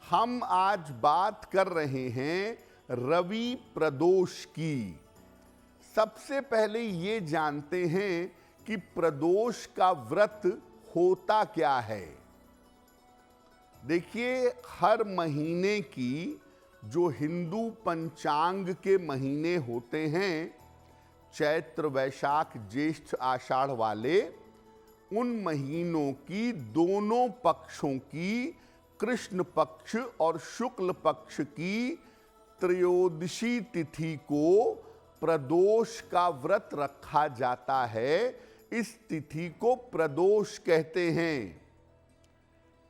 हम आज बात कर रहे हैं रवि प्रदोष की। सबसे पहले ये जानते हैं कि प्रदोष का व्रत होता क्या है। देखिए, हर महीने की जो हिंदू पंचांग के महीने होते हैं, चैत्र वैशाख ज्येष्ठ आषाढ़ वाले, उन महीनों की दोनों पक्षों की, कृष्ण पक्ष और शुक्ल पक्ष की त्रयोदशी तिथि को प्रदोष का व्रत रखा जाता है। इस तिथि को प्रदोष कहते हैं।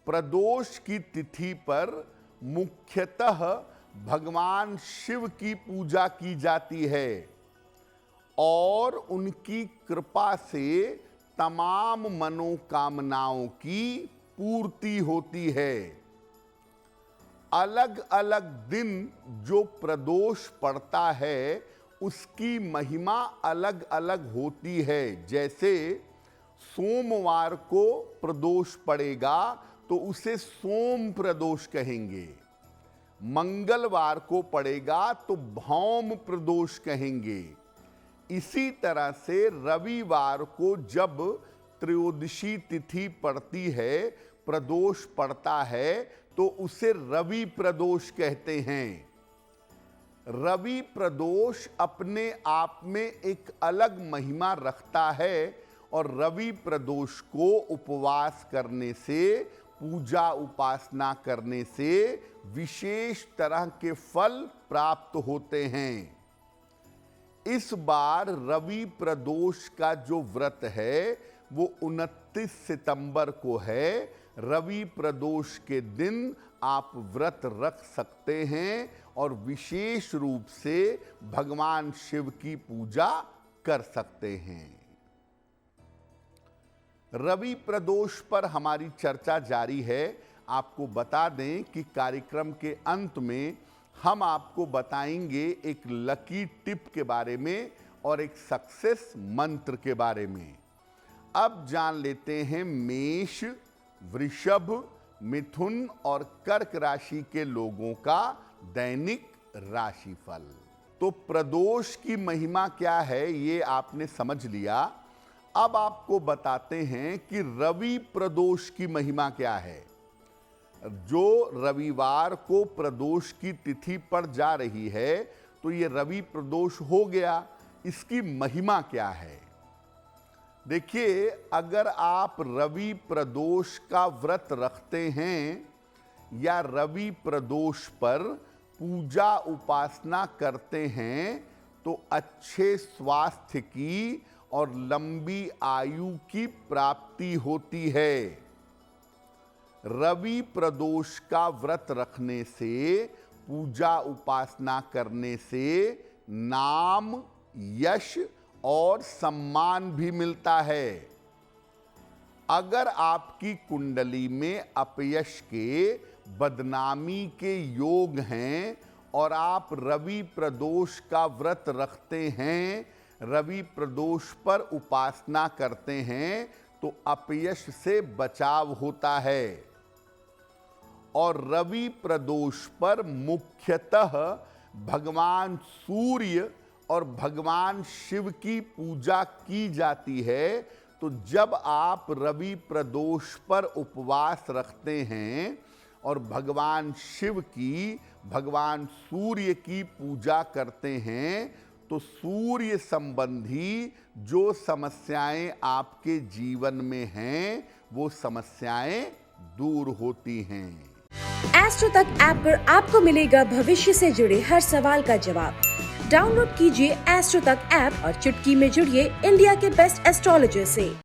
प्रदोष की तिथि पर मुख्यतः भगवान शिव की पूजा की जाती है और उनकी कृपा से तमाम मनोकामनाओं की पूर्ति होती है। अलग अलग दिन जो प्रदोष पड़ता है उसकी महिमा अलग अलग होती है। जैसे सोमवार को प्रदोष पड़ेगा तो उसे सोम प्रदोष कहेंगे, मंगलवार को पड़ेगा तो भौम प्रदोष कहेंगे। इसी तरह से रविवार को जब त्रयोदशी तिथि पड़ती है, प्रदोष पड़ता है, तो उसे रवि प्रदोष कहते हैं। रवि प्रदोष अपने आप में एक अलग महिमा रखता है और रवि प्रदोष को उपवास करने से, पूजा उपासना करने से विशेष तरह के फल प्राप्त होते हैं। इस बार रवि प्रदोष का जो व्रत है वो 29 सितंबर को है। रवि प्रदोष के दिन आप व्रत रख सकते हैं और विशेष रूप से भगवान शिव की पूजा कर सकते हैं। रवि प्रदोष पर हमारी चर्चा जारी है। आपको बता दें कि कार्यक्रम के अंत में हम आपको बताएंगे एक लकी टिप के बारे में और एक सक्सेस मंत्र के बारे में। अब जान लेते हैं मेष, वृषभ, मिथुन और कर्क राशि के लोगों का दैनिक राशिफल। तो प्रदोष की महिमा क्या है ये आपने समझ लिया। अब आपको बताते हैं कि रवि प्रदोष की महिमा क्या है। जो रविवार को प्रदोष की तिथि पड़ जा रही है तो ये रवि प्रदोष हो गया। इसकी महिमा क्या है? देखिए, अगर आप रवि प्रदोष का व्रत रखते हैं या रवि प्रदोष पर पूजा उपासना करते हैं तो अच्छे स्वास्थ्य की और लंबी आयु की प्राप्ति होती है। रवि प्रदोष का व्रत रखने से, पूजा उपासना करने से नाम, यश और सम्मान भी मिलता है। अगर आपकी कुंडली में अपयश के, बदनामी के योग हैं और आप रवि प्रदोष का व्रत रखते हैं, रवि प्रदोष पर उपासना करते हैं, तो अपयश से बचाव होता है। और रवि प्रदोष पर मुख्यतः भगवान सूर्य और भगवान शिव की पूजा की जाती है। तो जब आप रवि प्रदोष पर उपवास रखते हैं और भगवान शिव की, भगवान सूर्य की पूजा करते हैं तो सूर्य संबंधी जो समस्याएं आपके जीवन में हैं वो समस्याएं दूर होती हैं। एस्ट्रो तक ऐप पर आपको मिलेगा भविष्य से जुड़े हर सवाल का जवाब। डाउनलोड कीजिए एस्ट्रो तक ऐप और चुटकी में जुड़िए इंडिया के बेस्ट एस्ट्रोलॉजर से।